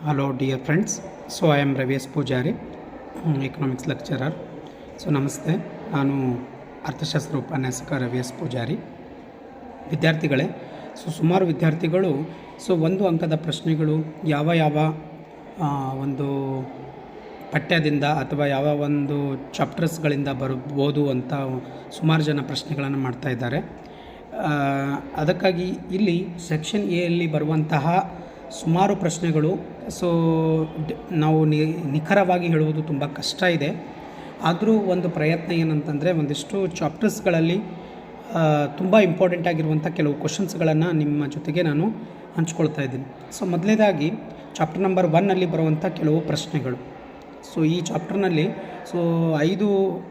Hello dear friends, so I am Ravi Pujari, economics lecturer. So ನಮಸ್ತೆ, ನಾನು ಅರ್ಥಶಾಸ್ತ್ರ ಉಪನ್ಯಾಸಕ ರವಿ ಪೂಜಾರಿ. ವಿದ್ಯಾರ್ಥಿಗಳೇ, ಸುಮಾರು ವಿದ್ಯಾರ್ಥಿಗಳು ಒಂದು ಅಂಕದ ಪ್ರಶ್ನೆಗಳು ಯಾವ ಒಂದು ಪಠ್ಯದಿಂದ ಅಥವಾ ಯಾವ ಒಂದು ಚಾಪ್ಟರ್ಸ್ಗಳಿಂದ ಬರ್ಬೋದು ಅಂತ ಸುಮಾರು ಜನ ಪ್ರಶ್ನೆಗಳನ್ನು ಮಾಡ್ತಾ ಇದ್ದಾರೆ. ಅದಕ್ಕಾಗಿ ಇಲ್ಲಿ ಸೆಕ್ಷನ್ ಎ ಅಲ್ಲಿ ಬರುವಂತಹ ಸುಮಾರು ಪ್ರಶ್ನೆಗಳು ನಾವು ನಿಖರವಾಗಿ ಹೇಳುವುದು ತುಂಬ ಕಷ್ಟ ಇದೆ. ಆದರೂ ಒಂದು ಪ್ರಯತ್ನ ಏನಂತಂದರೆ ಒಂದಿಷ್ಟು ಚಾಪ್ಟರ್ಸ್ಗಳಲ್ಲಿ ತುಂಬ ಇಂಪಾರ್ಟೆಂಟ್ ಆಗಿರುವಂಥ ಕೆಲವು ಕ್ವಶನ್ಸ್ಗಳನ್ನು ನಿಮ್ಮ ಜೊತೆಗೆ ನಾನು ಹಂಚ್ಕೊಳ್ತಾ ಇದ್ದೀನಿ. ಮೊದಲನೇದಾಗಿ ಚಾಪ್ಟರ್ ನಂಬರ್ 1 ಬರುವಂಥ ಕೆಲವು ಪ್ರಶ್ನೆಗಳು. ಈ ಚಾಪ್ಟರ್ನಲ್ಲಿ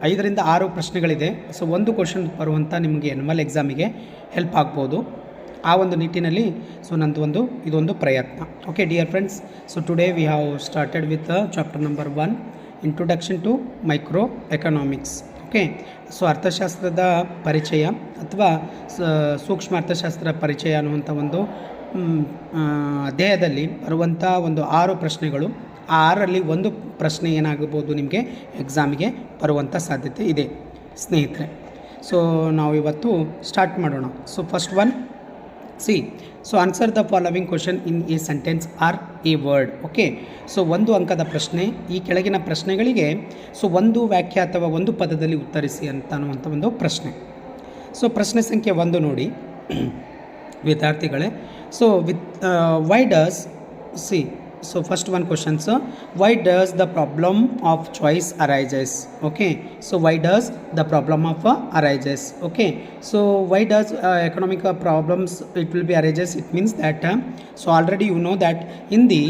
5ರಿಂದ 6 ಪ್ರಶ್ನೆಗಳಿದೆ. ಒಂದು ಕ್ವಶನ್ ಬರುವಂಥ ನಿಮಗೆ ಎನ್ಯುವಲ್ ಎಕ್ಸಾಮಿಗೆ ಹೆಲ್ಪ್ ಆಗ್ಬೋದು. ಆ ಒಂದು ನಿಟ್ಟಿನಲ್ಲಿ ಇದೊಂದು ಪ್ರಯತ್ನ. Okay dear friends, today we have started with chapter number 1, introduction to microeconomics. Okay, ಅರ್ಥಶಾಸ್ತ್ರದ ಪರಿಚಯ ಅಥವಾ ಸೂಕ್ಷ್ಮ ಅರ್ಥಶಾಸ್ತ್ರ ಪರಿಚಯ ಅನ್ನುವಂಥ ಒಂದು ಅಧ್ಯಾಯದಲ್ಲಿ ಬರುವಂಥ 6 ಪ್ರಶ್ನೆಗಳು. ಆ 6ರಲ್ಲಿ ಒಂದು ಪ್ರಶ್ನೆ ಏನಾಗಬಹುದು ನಿಮಗೆ ಎಕ್ಸಾಮಿಗೆ ಬರುವಂಥ ಸಾಧ್ಯತೆ ಇದೆ ಸ್ನೇಹಿತರೆ. ನಾವು ಇವತ್ತು ಸ್ಟಾರ್ಟ್ ಮಾಡೋಣ. First one, answer the following question in a sentence or a word. Okay, ಒಂದು ಅಂಕದ ಪ್ರಶ್ನೆ. ಈ ಕೆಳಗಿನ ಪ್ರಶ್ನೆಗಳಿಗೆ ಒಂದು ವಾಕ್ಯ ಅಥವಾ ಒಂದು ಪದದಲ್ಲಿ ಉತ್ತರಿಸಿ ಅನ್ನುವಂಥ ಒಂದು ಪ್ರಶ್ನೆ. ಪ್ರಶ್ನೆ ಸಂಖ್ಯೆ 1 ನೋಡಿ ವಿದ್ಯಾರ್ಥಿಗಳೇ. Why does first one question, why does the problem of choice arises? Okay, why does the problem of arises? Okay, why does economic problems it will be arises? It means that already you know that in the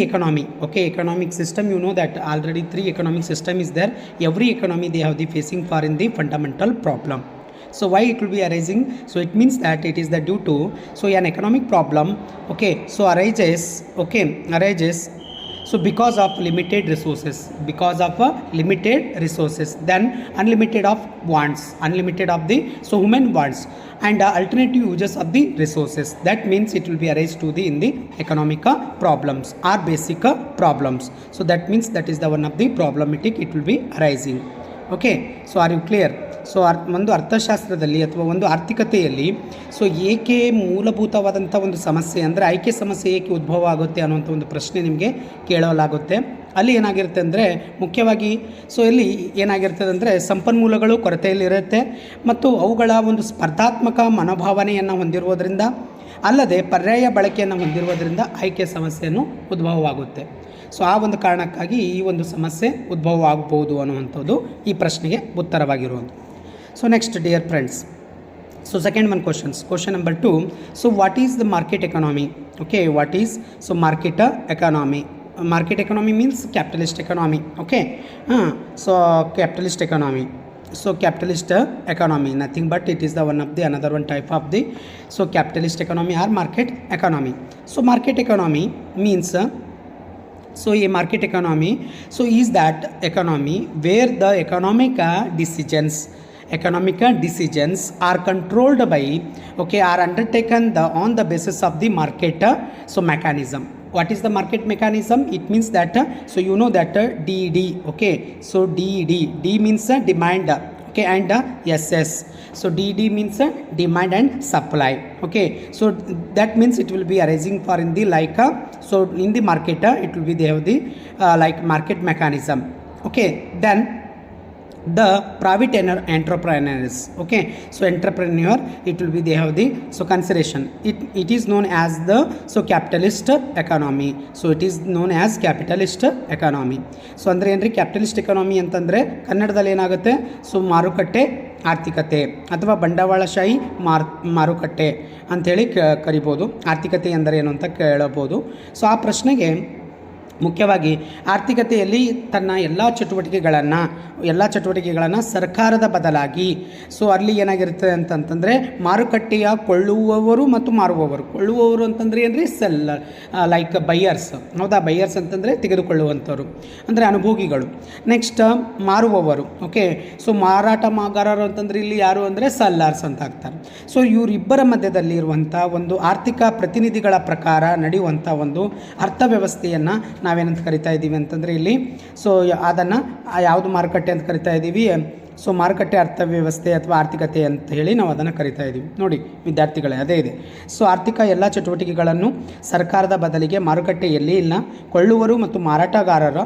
economy, okay, economic system, you know that already 3 economic system is there. Every economy they have the facing for in the fundamental problem. Why it will be arising? It means that it is the due to an economic problem, okay, arises because of limited resources, then unlimited of wants, unlimited of the human wants, and alternative uses of the resources. That means it will be arise to the in the economic problems or basic problems. That means that is the one of the problematic it will be arising. Okay, are you clear? ಒಂದು ಅರ್ಥಶಾಸ್ತ್ರದಲ್ಲಿ ಅಥವಾ ಒಂದು ಆರ್ಥಿಕತೆಯಲ್ಲಿ ಏಕೆ ಮೂಲಭೂತವಾದಂಥ ಒಂದು ಸಮಸ್ಯೆ ಅಂದರೆ ಆಯ್ಕೆ ಸಮಸ್ಯೆ ಏಕೆ ಉದ್ಭವ ಆಗುತ್ತೆ ಅನ್ನುವಂಥ ಒಂದು ಪ್ರಶ್ನೆ ನಿಮಗೆ ಕೇಳಲಾಗುತ್ತೆ. ಅಲ್ಲಿ ಏನಾಗಿರುತ್ತೆ ಅಂದರೆ ಮುಖ್ಯವಾಗಿ ಇಲ್ಲಿ ಏನಾಗಿರ್ತದೆ ಅಂದರೆ ಸಂಪನ್ಮೂಲಗಳು ಕೊರತೆಯಲ್ಲಿರುತ್ತೆ ಮತ್ತು ಅವುಗಳ ಒಂದು ಸ್ಪರ್ಧಾತ್ಮಕ ಮನೋಭಾವನೆಯನ್ನು ಹೊಂದಿರುವುದರಿಂದ ಅಲ್ಲದೆ ಪರ್ಯಾಯ ಬಳಕೆಯನ್ನು ಹೊಂದಿರುವುದರಿಂದ ಆಯ್ಕೆ ಸಮಸ್ಯೆಯನ್ನು ಉದ್ಭವವಾಗುತ್ತೆ. ಆ ಒಂದು ಕಾರಣಕ್ಕಾಗಿ ಈ ಒಂದು ಸಮಸ್ಯೆ ಉದ್ಭವ ಆಗಬಹುದು ಅನ್ನುವಂಥದ್ದು ಈ ಪ್ರಶ್ನೆಗೆ ಉತ್ತರವಾಗಿರುವುದು. Next dear friends, second one question number 2, what is the market economy? Okay, what is market economy? Market economy means capitalist economy. Okay, capitalist economy. Capitalist economy, nothing but it is the one of the another one type of the capitalist economy or market economy. Market economy means a market economy is that economy where the economic decisions are controlled by, okay, are undertaken on the basis of the market mechanism. What is the market mechanism? It means that you know that DD, okay, D means demand, okay, and SS. DD means demand and supply. Okay, that means it will be arising for in the like in the market it will be they have the like market mechanism. Okay, then the private entrepreneurs, okay, entrepreneur it will be they have the consideration, it is known as the capitalist economy. It is known as capitalist economy. ಅಂದ್ರೆ ಏನ್ರಿ capitalist economy ಅಂತಂದರೆ ಕನ್ನಡದಲ್ಲಿ ಏನಾಗುತ್ತೆ, ಮಾರುಕಟ್ಟೆ ಆರ್ಥಿಕತೆ ಅಥವಾ ಬಂಡವಾಳಶಾಹಿ ಮಾರುಕಟ್ಟೆ ಅಂಥೇಳಿ ಕರಿಬೋದು. ಆರ್ಥಿಕತೆ ಎಂದರೆ ಏನು ಅಂತ ಕೇಳಬಹುದು. ಆ ಪ್ರಶ್ನೆಗೆ ಮುಖ್ಯವಾಗಿ ಆರ್ಥಿಕತೆಯಲ್ಲಿ ತನ್ನ ಎಲ್ಲ ಚಟುವಟಿಕೆಗಳನ್ನು ಸರ್ಕಾರದ ಬದಲಾಗಿ, ಸೊ ಅಲ್ಲಿ ಏನಾಗಿರುತ್ತೆ ಅಂತಂತಂದರೆ ಮಾರುಕಟ್ಟೆಯ ಕೊಳ್ಳುವವರು ಮತ್ತು ಕೊಳ್ಳುವವರು ಅಂತಂದರೆ ಏನ್ರಿ ಸೆಲ್ಲರ್, ಲೈಕ್ ಬೈಯರ್ಸ್. ಹೌದಾ, ಬೈಯರ್ಸ್ ಅಂತಂದರೆ ತೆಗೆದುಕೊಳ್ಳುವಂಥವ್ರು ಅಂದರೆ ಅನುಭೋಗಿಗಳು. ನೆಕ್ಸ್ಟ್ ಮಾರುವವರು. ಓಕೆ, ಸೊ ಮಾರಾಟಗಾರರು ಅಂತಂದರೆ ಇಲ್ಲಿ ಯಾರು ಅಂದರೆ ಸೆಲ್ಲರ್ಸ್ ಅಂತ ಆಗ್ತಾರೆ. ಸೊ ಇವರಿಬ್ಬರ ಮಧ್ಯದಲ್ಲಿ ಇರುವಂಥ ಒಂದು ಆರ್ಥಿಕ ಪ್ರತಿನಿಧಿಗಳ ಪ್ರಕಾರ ನಡೆಯುವಂಥ ಒಂದು ಅರ್ಥವ್ಯವಸ್ಥೆಯನ್ನು ನಾವೇನಂತ ಕರಿತಾ ಇದ್ದೀವಿ ಅಂತಂದರೆ ಇಲ್ಲಿ, ಸೊ ಅದನ್ನು ಯಾವುದು ಮಾರುಕಟ್ಟೆ ಅಂತ ಕರಿತಾ ಇದ್ದೀವಿ. ಸೊ ಮಾರುಕಟ್ಟೆ ಅರ್ಥವ್ಯವಸ್ಥೆ ಅಥವಾ ಆರ್ಥಿಕತೆ ಅಂತ ಹೇಳಿ ನಾವು ಅದನ್ನು ಕರಿತಾ ಇದ್ದೀವಿ. ನೋಡಿ ವಿದ್ಯಾರ್ಥಿಗಳೇ, ಅದೇ ಇದೆ. ಸೊ ಆರ್ಥಿಕ ಎಲ್ಲ ಚಟುವಟಿಕೆಗಳನ್ನು ಸರ್ಕಾರದ ಬದಲಿಗೆ ಮಾರುಕಟ್ಟೆಯಲ್ಲಿ ಇಲ್ಲ ಕೊಳ್ಳುವರು ಮತ್ತು ಮಾರಾಟಗಾರರ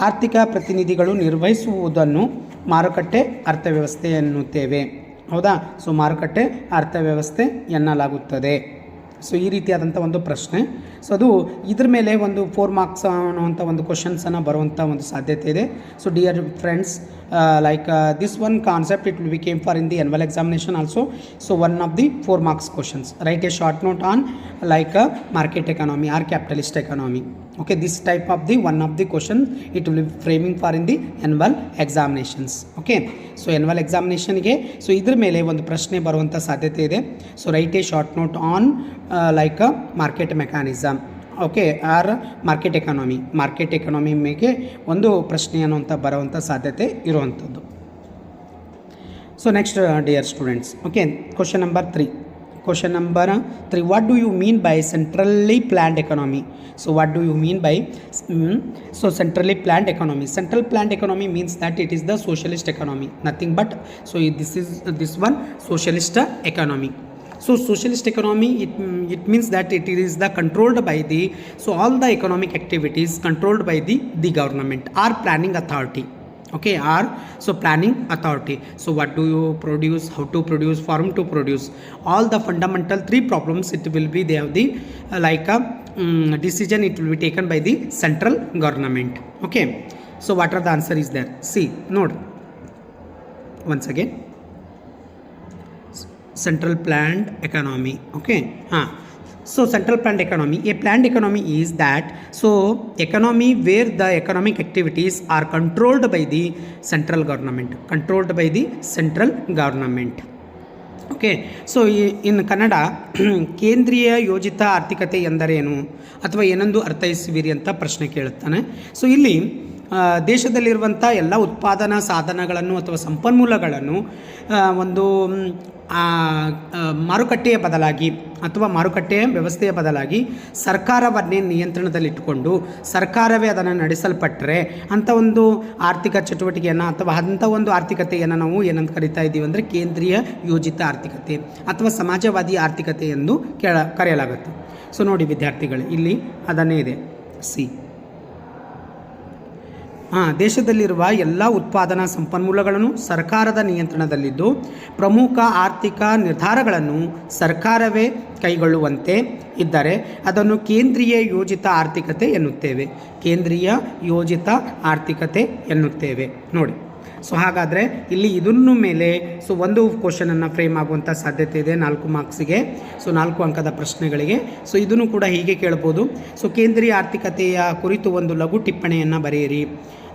ಆರ್ಥಿಕ ಪ್ರತಿನಿಧಿಗಳು ನಿರ್ವಹಿಸುವುದನ್ನು ಮಾರುಕಟ್ಟೆ ಅರ್ಥವ್ಯವಸ್ಥೆ ಎನ್ನುತ್ತೇವೆ. ಹೌದಾ, ಸೊ ಮಾರುಕಟ್ಟೆ ಅರ್ಥವ್ಯವಸ್ಥೆ ಎನ್ನಲಾಗುತ್ತದೆ. ಸೊ ಈ ರೀತಿಯಾದಂಥ ಒಂದು ಪ್ರಶ್ನೆ. ಸೊ ಅದು ಇದ್ರ ಮೇಲೆ ಒಂದು 4 ಮಾರ್ಕ್ಸ್ ಅನ್ನುವಂಥ ಒಂದು ಕ್ವಶನ್ಸನ್ನು ಬರುವಂಥ ಒಂದು ಸಾಧ್ಯತೆ ಇದೆ. So dear friends, like this one concept it will be came for in the annual examination also. So one of the 4 marks questions, write a short note on like market economy or capitalist economy. Okay, this type of the one of the question it will be framing for in the annual examinations. Okay, so annual examination ಗೆ so ಇದ್ರ ಮೇಲೆ ಒಂದು ಪ್ರಶ್ನೆ ಬರುವಂಥ ಸಾಧ್ಯತೆ ಇದೆ. So write a short note on like market mechanism. Okay, or market economy ಮೇಲೆ ಒಂದು ಪ್ರಶ್ನೆ ಅನ್ನುವಂಥ ಬರುವಂಥ ಸಾಧ್ಯತೆ ಇರುವಂಥದ್ದು. So next dear students, okay, question number 3. What do you mean by centrally planned economy? So what do you mean by centrally planned economy? Central planned economy means that it is the socialist economy, nothing but. So this one socialist economy. So socialist economy, it means that it is the controlled by the, so all the economic activities controlled by the government or planning authority. Okay, or so planning authority. So what do you produce, how to produce, farm to produce, all the fundamental 3 problems it will be, they have the like a decision it will be taken by the central government. Okay, so what are the answer is there? See, note once again, central planned economy. Okay, so central planned economy, a planned economy is that so economy where the economic activities are controlled by the central government. Okay, so in Kannada ಕೇಂದ್ರೀಯ ಯೋಜಿತ ಆರ್ಥಿಕತೆ ಎಂದರೇನು ಅಥವಾ ಏನೊಂದು ಅರ್ಥೈಸುವಿರಿ ಅಂತ ಪ್ರಶ್ನೆ ಕೇಳುತ್ತಾನೆ. So ಇಲ್ಲಿ ದೇಶದಲ್ಲಿರುವಂಥ ಎಲ್ಲ ಉತ್ಪಾದನಾ ಸಾಧನಗಳನ್ನು ಅಥವಾ ಸಂಪನ್ಮೂಲಗಳನ್ನು ಒಂದು ಮಾರುಕಟ್ಟೆಯ ಬದಲಾಗಿ ಅಥವಾ ಮಾರುಕಟ್ಟೆಯ ವ್ಯವಸ್ಥೆಯ ಬದಲಾಗಿ ಸರ್ಕಾರವನ್ನೇ ನಿಯಂತ್ರಣದಲ್ಲಿಟ್ಟುಕೊಂಡು ಸರ್ಕಾರವೇ ಅದನ್ನು ನಡೆಸಲ್ಪಟ್ಟರೆ ಅಂಥ ಒಂದು ಆರ್ಥಿಕ ಚಟುವಟಿಕೆಯನ್ನು ಅಥವಾ ಅಂಥ ಒಂದು ಆರ್ಥಿಕತೆಯನ್ನು ನಾವು ಏನಂತ ಕರಿತಾ ಇದ್ದೀವಿ ಅಂದರೆ ಕೇಂದ್ರೀಯ ಯೋಜಿತ ಆರ್ಥಿಕತೆ ಅಥವಾ ಸಮಾಜವಾದಿ ಆರ್ಥಿಕತೆ ಎಂದು ಕರೆಯಲಾಗುತ್ತೆ. ಸೊ ನೋಡಿ ವಿದ್ಯಾರ್ಥಿಗಳು, ಇಲ್ಲಿ ಅದನ್ನೇ ಇದೆ. ಸಿ, ದೇಶದಲ್ಲಿರುವ ಎಲ್ಲ ಉತ್ಪಾದನಾ ಸಂಪನ್ಮೂಲಗಳನ್ನು ಸರ್ಕಾರದ ನಿಯಂತ್ರಣದಲ್ಲಿದ್ದು ಪ್ರಮುಖ ಆರ್ಥಿಕ ನಿರ್ಧಾರಗಳನ್ನು ಸರ್ಕಾರವೇ ಕೈಗೊಳ್ಳುವಂತೆ ಇದ್ದರೆ ಅದನ್ನು ಕೇಂದ್ರೀಯ ಯೋಜಿತ ಆರ್ಥಿಕತೆ ಎನ್ನುತ್ತೇವೆ. ನೋಡಿ, ಸೊ ಹಾಗಾದರೆ ಇಲ್ಲಿ ಇದನ್ನು ಮೇಲೆ ಸೊ ಒಂದು ಕ್ವಶನನ್ನು ಫ್ರೇಮ್ ಆಗುವಂಥ ಸಾಧ್ಯತೆ ಇದೆ 4 ಮಾರ್ಕ್ಸಿಗೆ. ಸೊ 4 ಅಂಕದ ಪ್ರಶ್ನೆಗಳಿಗೆ. ಸೊ ಇದನ್ನು ಕೂಡ ಹೀಗೆ ಕೇಳ್ಬೋದು. ಸೊ ಕೇಂದ್ರೀಯ ಆರ್ಥಿಕತೆಯ ಕುರಿತು ಒಂದು ಲಘು ಟಿಪ್ಪಣಿಯನ್ನು ಬರೆಯಿರಿ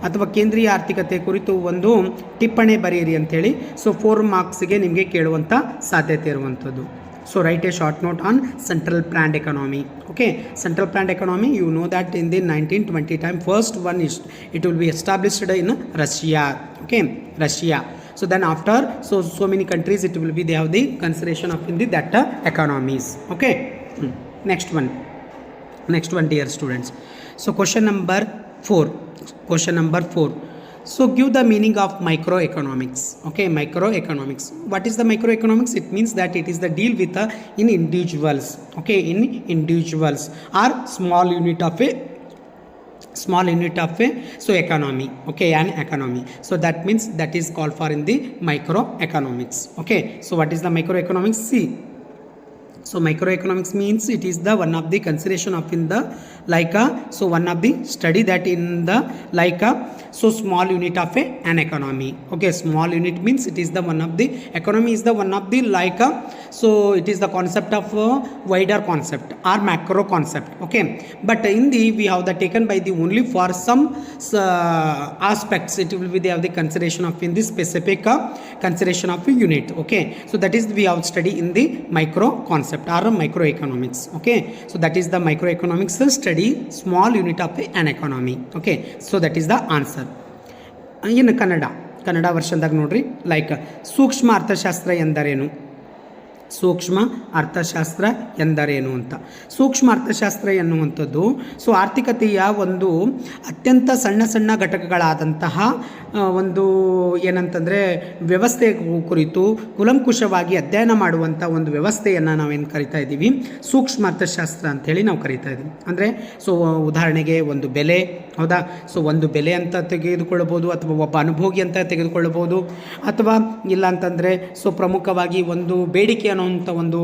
ಅಥವಾ ಕೇಂದ್ರೀಯ ಆರ್ಥಿಕತೆ ಕುರಿತು ಒಂದು ಟಿಪ್ಪಣಿ ಬರೆಯಿರಿ ಅಂಥೇಳಿ ಸೊ 4 ಮಾರ್ಕ್ಸಿಗೆ ನಿಮಗೆ ಕೇಳುವಂಥ ಸಾಧ್ಯತೆ ಇರುವಂಥದ್ದು. So write a short note on central planned economy. Okay, central planned economy, you know that in the 1920 time first one is it will be established in Russia. Okay, Russia. So then after so many countries it will be they have the consideration of in the that economies. Okay, next one dear students. So question number 4. So give the meaning of microeconomics. Okay, microeconomics. What is the microeconomics? It means that it is the deal with in individuals. Okay, in individuals or small unit of a so economy. Okay, an economy. So that means that is called for in the microeconomics. Okay, so what is the microeconomics? See, So microeconomics means it is the one of the consideration of in the so one of the study that in the so small unit of an economy. Okay, small unit means it is the one of the economy is the one of the so it is the concept of wider concept or macro concept. Okay, but in the we have the taken by the only for some aspects it will be they have the consideration of in the specific consideration of a unit. Okay, so that is we have study in the micro concept or microeconomics. Okay, so that is the microeconomics study small unit of an economy. Okay, so that is the answer. In Kannada ವರ್ಷದಾಗ ನೋಡ್ರಿ ಸೂಕ್ಷ್ಮ ಅರ್ಥಶಾಸ್ತ್ರ ಎಂದರೇನು, ಸೂಕ್ಷ್ಮ ಅರ್ಥಶಾಸ್ತ್ರ ಎಂದರೇನು ಅಂತ. ಸೂಕ್ಷ್ಮ ಅರ್ಥಶಾಸ್ತ್ರ ಎನ್ನುವಂಥದ್ದು ಸೊ ಆರ್ಥಿಕತೆಯ ಒಂದು ಅತ್ಯಂತ ಸಣ್ಣ ಸಣ್ಣ ಘಟಕಗಳಾದಂತಹ ಒಂದು ಏನಂತಂದರೆ ವ್ಯವಸ್ಥೆ ಕುರಿತು ಕುಲಂಕುಷವಾಗಿ ಅಧ್ಯಯನ ಮಾಡುವಂಥ ಒಂದು ವ್ಯವಸ್ಥೆಯನ್ನು ನಾವೇನು ಕರಿತಾ ಇದ್ದೀವಿ ಸೂಕ್ಷ್ಮ ಅರ್ಥಶಾಸ್ತ್ರ ಅಂಥೇಳಿ ನಾವು ಕರಿತಾ ಇದ್ದೀವಿ. ಅಂದರೆ ಸೊ ಉದಾಹರಣೆಗೆ ಒಂದು ಬೆಲೆ, ಹೌದಾ, ಸೊ ಒಂದು ಬೆಲೆ ಅಂತ ತೆಗೆದುಕೊಳ್ಳಬಹುದು ಅಥವಾ ಒಬ್ಬ ಅನುಭೋಗಿ ಅಂತ ತೆಗೆದುಕೊಳ್ಳಬಹುದು, ಅಥವಾ ಇಲ್ಲ ಅಂತಂದರೆ ಸೊ ಪ್ರಮುಖವಾಗಿ ಒಂದು ಬೇಡಿಕೆ ಅನ್ನೋಂಥ ಒಂದು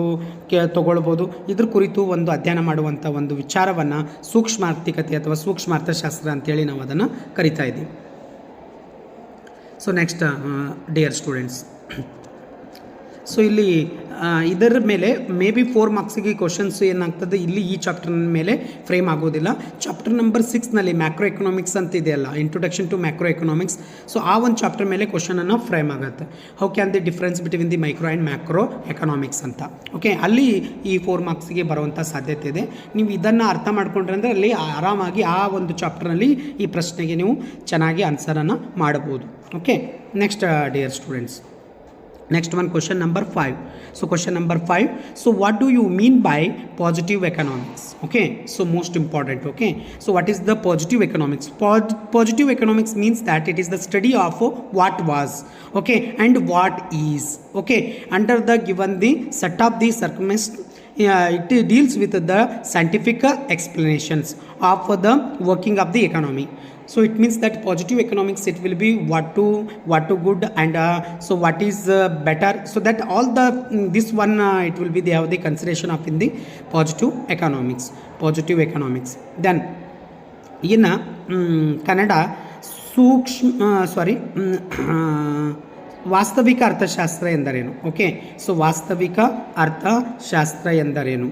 ತಗೊಳ್ಬೋದು. ಇದ್ರ ಕುರಿತು ಒಂದು ಅಧ್ಯಯನ ಮಾಡುವಂಥ ಒಂದು ವಿಚಾರವನ್ನು ಸೂಕ್ಷ್ಮ ಆರ್ಥಿಕತೆ ಅಥವಾ ಸೂಕ್ಷ್ಮ ಅರ್ಥಶಾಸ್ತ್ರ ಅಂತೇಳಿ ನಾವು ಅದನ್ನು ಕರಿತಾ ಇದ್ದೀವಿ. So next dear students, so ಇಲ್ಲಿ ಇದರ ಮೇಲೆ ಮೇ ಬಿ 4 ಮಾರ್ಕ್ಸಿಗೆ ಕ್ವಶನ್ಸ್ ಏನಾಗ್ತದೆ ಇಲ್ಲಿ ಈ ಚಾಪ್ಟರ್ ಮೇಲೆ ಫ್ರೇಮ್ ಆಗೋದಿಲ್ಲ. ಚಾಪ್ಟರ್ ನಂಬರ್ 6ನಲ್ಲಿ ಮ್ಯಾಕ್ರೋ ಎಕನಾಮಿಕ್ಸ್ ಅಂತ ಇದೆಯಲ್ಲ, introduction to macroeconomics, so ಆ ಒಂದು ಚಾಪ್ಟರ್ ಮೇಲೆ ಕ್ವಶನನ್ನು ಫ್ರೇಮ್ ಆಗುತ್ತೆ. How can the difference between the micro and macroeconomics ಅಂತ. ಓಕೆ, ಅಲ್ಲಿ ಈ 4 ಮಾರ್ಕ್ಸಿಗೆ ಬರುವಂಥ ಸಾಧ್ಯತೆ ಇದೆ. ನೀವು ಇದನ್ನು ಅರ್ಥ ಮಾಡ್ಕೊಂಡ್ರೆ ಅಂದರೆ ಅಲ್ಲಿ ಆರಾಮಾಗಿ ಆ ಒಂದು ಚಾಪ್ಟರ್ನಲ್ಲಿ ಈ ಪ್ರಶ್ನೆಗೆ ನೀವು ಚೆನ್ನಾಗಿ ಆನ್ಸರನ್ನು ಮಾಡಬಹುದು. Okay, next dear students, next one, question number 5. So question number 5, so what do you mean by positive economics? Okay, so most important. Okay, so what is the positive economics? Positive economics means that it is the study of what was, okay, and what is, okay, under the given the set of the circumstances. It deals with the scientific explanations of the working of the economy. So it means that positive economics, it will be what to good and so what is better, so that all the this one it will be they have the consideration of in the positive economics. Then in Kannada ವಾಸ್ತವಿಕ ಅರ್ಥಶಾಸ್ತ್ರ ಎಂದರೇನು? Okay, so ವಾಸ್ತವಿಕ ಅರ್ಥಶಾಸ್ತ್ರ ಎಂದರೇನು?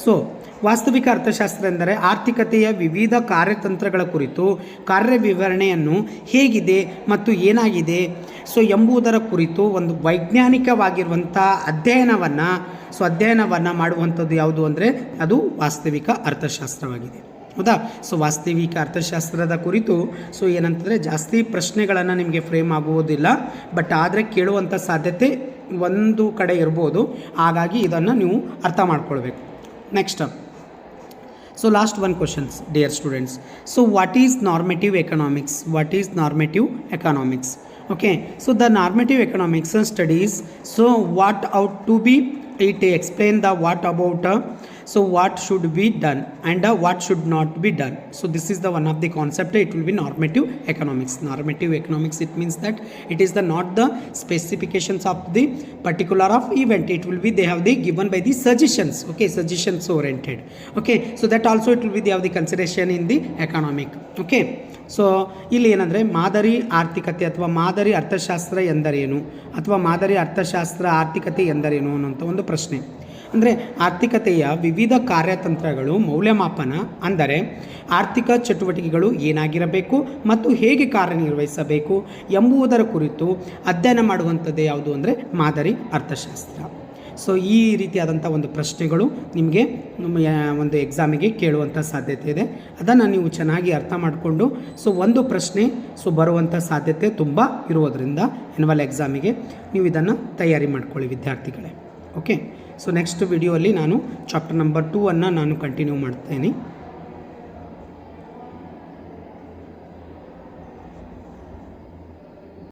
So ವಾಸ್ತವಿಕ ಅರ್ಥಶಾಸ್ತ್ರ ಎಂದರೆ ಆರ್ಥಿಕತೆಯ ವಿವಿಧ ಕಾರ್ಯತಂತ್ರಗಳ ಕುರಿತು ಕಾರ್ಯವಿವರಣೆಯನ್ನು ಹೇಗಿದೆ ಮತ್ತು ಏನಾಗಿದೆ ಸೊ ಎಂಬುದರ ಕುರಿತು ಒಂದು ವೈಜ್ಞಾನಿಕವಾಗಿರುವಂಥ ಅಧ್ಯಯನವನ್ನು ಮಾಡುವಂಥದ್ದು ಯಾವುದು ಅಂದರೆ ಅದು ವಾಸ್ತವಿಕ ಅರ್ಥಶಾಸ್ತ್ರವಾಗಿದೆ. ಹೌದಾ, ಸೊ ವಾಸ್ತವಿಕ ಅರ್ಥಶಾಸ್ತ್ರದ ಕುರಿತು ಸೊ ಏನಂತಂದರೆ ಜಾಸ್ತಿ ಪ್ರಶ್ನೆಗಳನ್ನು ನಿಮಗೆ ಫ್ರೇಮ್ ಆಗುವುದಿಲ್ಲ, ಬಟ್ ಆದರೆ ಕೇಳುವಂಥ ಸಾಧ್ಯತೆ ಒಂದು ಕಡೆ ಇರ್ಬೋದು. ಹಾಗಾಗಿ ಇದನ್ನು ನೀವು ಅರ್ಥ ಮಾಡ್ಕೊಳ್ಬೇಕು. Next, so last one questions, dear students. So what is normative economics? Okay, so the normative economics studies so what ought to be, it explain the what about so what should be done and what should not be done. So this is the one of the concept, it will be normative economics. It means that it is the not the specifications of the particular of event, it will be they have the given by the suggestions. Okay, suggestions oriented. Okay, so that also it will be they have the consideration in the economic. Okay, so ಇಲ್ಲಿ ಏನಂದರೆ ಮಾದರಿ ಆರ್ಥಿಕತೆ ಅಥವಾ ಮಾದರಿ ಅರ್ಥಶಾಸ್ತ್ರ ಎಂದರೇನು ಅಥವಾ ಮಾದರಿ ಅರ್ಥಶಾಸ್ತ್ರ ಆರ್ಥಿಕತೆ ಎಂದರೇನು ಅನ್ನೋಂಥ ಒಂದು ಪ್ರಶ್ನೆ. ಅಂದರೆ ಆರ್ಥಿಕತೆಯ ವಿವಿಧ ಕಾರ್ಯತಂತ್ರಗಳು ಮೌಲ್ಯಮಾಪನ, ಅಂದರೆ ಆರ್ಥಿಕ ಚಟುವಟಿಕೆಗಳು ಏನಾಗಿರಬೇಕು ಮತ್ತು ಹೇಗೆ ಕಾರ್ಯನಿರ್ವಹಿಸಬೇಕು ಎಂಬುದರ ಕುರಿತು ಅಧ್ಯಯನ ಮಾಡುವಂಥದ್ದೇ ಯಾವುದು ಅಂದರೆ ಮಾದರಿ ಅರ್ಥಶಾಸ್ತ್ರ. ಸೊ ಈ ರೀತಿಯಾದಂಥ ಒಂದು ಪ್ರಶ್ನೆಗಳು ನಿಮಗೆ ಒಂದು ಎಕ್ಸಾಮಿಗೆ ಕೇಳುವಂಥ ಸಾಧ್ಯತೆ ಇದೆ. ಅದನ್ನು ನೀವು ಚೆನ್ನಾಗಿ ಅರ್ಥ ಮಾಡಿಕೊಂಡು ಸೊ ಒಂದು ಪ್ರಶ್ನೆ ಸೊ ಬರುವಂಥ ಸಾಧ್ಯತೆ ತುಂಬ ಇರುವುದರಿಂದ ಎನ್ಯುವಲ್ ಎಕ್ಸಾಮಿಗೆ ನೀವು ಇದನ್ನು ತಯಾರಿ ಮಾಡ್ಕೊಳ್ಳಿ ವಿದ್ಯಾರ್ಥಿಗಳೇ. ಓಕೆ, ಸೊ ನೆಕ್ಸ್ಟ್ ವಿಡಿಯೋಲ್ಲಿ ನಾನು ಚಾಪ್ಟರ್ ನಂಬರ್ 2 ನಾನು ಕಂಟಿನ್ಯೂ ಮಾಡ್ತೇನೆ.